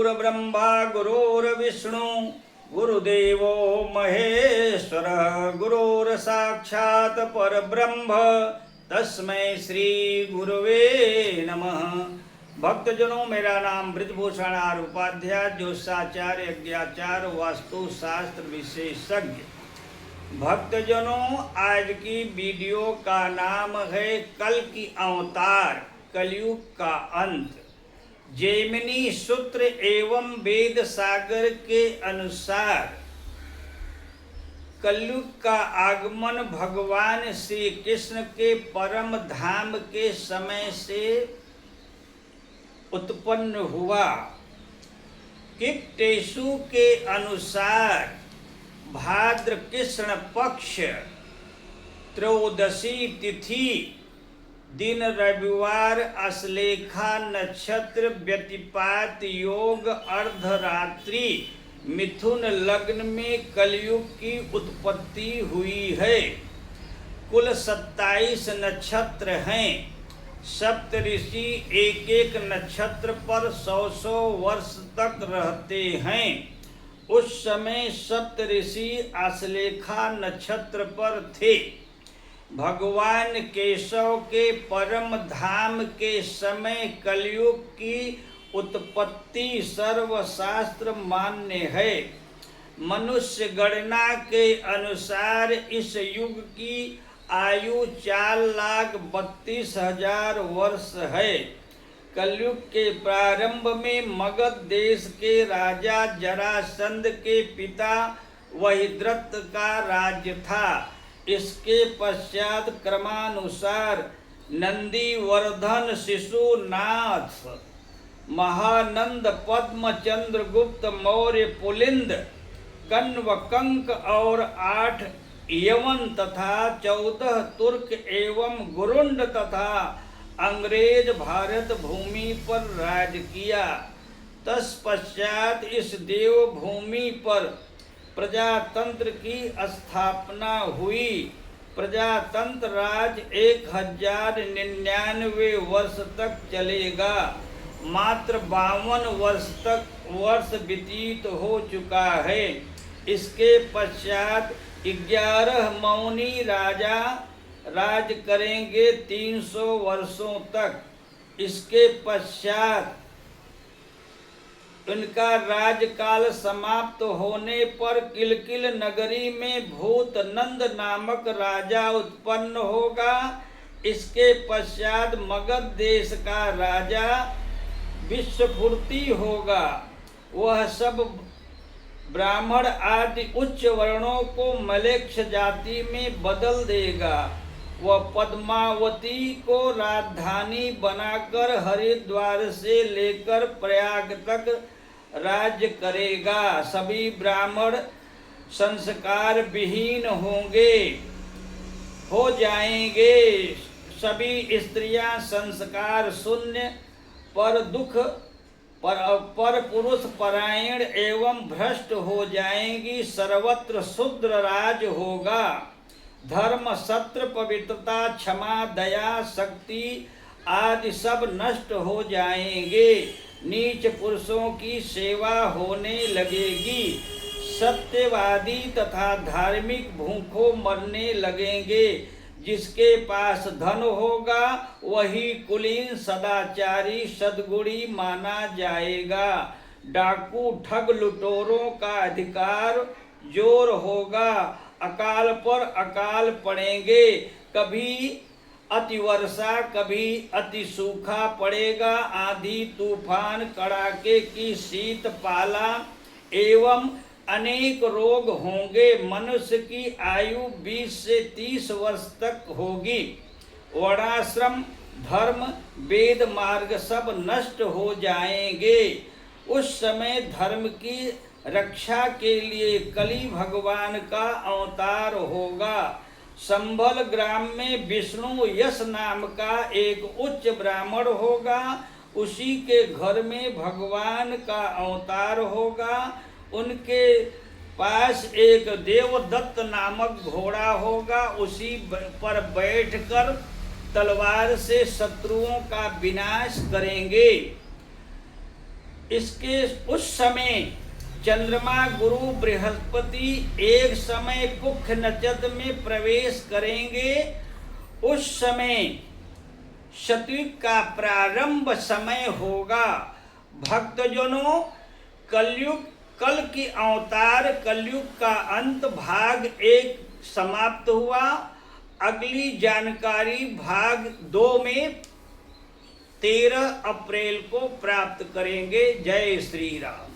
गुरुर्ब्रह्मा गुरुर्विष्णु गुरुदेवो महेश्वरः गुरुर्साक्षात् परब्रह्म तस्मै श्री गुरुवे नमः। भक्तजनों, मेरा नाम ब्रजभूषण आर उपाध्याय, ज्योतिषाचार्य, यज्ञाचार्य, वास्तु शास्त्र विशेषज्ञ। भक्तजनों, आज की वीडियो का नाम है कल की अवतार, कलयुग का अंत। जैमिनी सूत्र एवं वेद सागर के अनुसार कलयुग का आगमन भगवान श्री कृष्ण के परम धाम के समय से उत्पन्न हुआ। किक्टेशु के अनुसार भाद्र कृष्ण पक्ष त्रयोदशी तिथि दिन रविवार अश्लेखा नक्षत्र व्यतिपात योग अर्धरात्रि मिथुन लग्न में कलयुग की उत्पत्ति हुई है। कुल 27 नक्षत्र हैं। सप्तऋषि एक एक नक्षत्र पर 100 वर्ष तक रहते हैं। उस समय सप्तऋषि अश्लेखा नक्षत्र पर थे। भगवान केशव के परम धाम के समय कलयुग की उत्पत्ति सर्वशास्त्र मान्य है। मनुष्य गणना के अनुसार इस युग की आयु 4,32,000 वर्ष है। कलयुग के प्रारंभ में मगध देश के राजा जरासंध के पिता वहीद्रथ का राज्य था। इसके पश्चात क्रमानुसार नंदीवर्धन, शिशुनाथ, महानंद, पद्म, चंद्रगुप्त मौर्य, पुलिंद, कण्वकंक और 8 यवन तथा 14 तुर्क एवं गुरुंड तथा अंग्रेज भारत भूमि पर राज किया। तत्पश्चात इस देव भूमि पर प्रजातंत्र की स्थापना हुई। प्रजातंत्र राज 1099 वर्ष तक चलेगा। मात्र 52 वर्ष व्यतीत हो चुका है। इसके पश्चात 11 मौनी राजा राज करेंगे 300 वर्षों तक। इसके पश्चात उनका राजकाल समाप्त होने पर किलकिल नगरी में भूतनंद नामक राजा उत्पन्न होगा। इसके पश्चात मगध देश का राजा विश्वपूर्ति होगा। वह सब ब्राह्मण आदि उच्च वर्णों को मलेच्छ जाति में बदल देगा। वह पद्मावती को राजधानी बनाकर हरिद्वार से लेकर प्रयाग तक राज्य करेगा। सभी ब्राह्मण संस्कार विहीन हो जाएंगे। सभी स्त्रियां संस्कार शून्य, पर पुरुष परायण एवं भ्रष्ट हो जाएंगी। सर्वत्र शूद्र राज होगा। धर्म, सत्र, पवित्रता, क्षमा, दया, शक्ति आदि सब नष्ट हो जाएंगे। नीच पुरुषों की सेवा होने लगेगी। सत्यवादी तथा धार्मिक भूखों मरने लगेंगे। जिसके पास धन होगा वही कुलीन, सदाचारी, सद्गुणी माना जाएगा। डाकू, ठग, लुटेरों का अधिकार जोर होगा। अकाल पर अकाल पड़ेंगे। कभी अतिवर्षा, कभी अति सूखा पड़ेगा। आंधी, तूफान, कड़ाके की शीत, पाला एवं अनेक रोग होंगे। मनुष्य की आयु 20 से 30 वर्ष तक होगी। वर्णाश्रम, धर्म, वेद मार्ग सब नष्ट हो जाएंगे। उस समय धर्म की रक्षा के लिए कली भगवान का अवतार होगा। संभल ग्राम में विष्णु यश नाम का एक उच्च ब्राह्मण होगा। उसी के घर में भगवान का अवतार होगा। उनके पास एक देवदत्त नामक घोड़ा होगा। उसी पर बैठकर तलवार से शत्रुओं का विनाश करेंगे। इसके उस समय चंद्रमा गुरु बृहस्पति एक समय कुख नक्षत्र में प्रवेश करेंगे। उस समय शतयुग का प्रारंभ समय होगा। भक्तजनों, कलयुग, कल की अवतार कलयुग का अंत भाग 1 समाप्त हुआ। अगली जानकारी भाग 2 में 13 अप्रैल को प्राप्त करेंगे। जय श्री राम।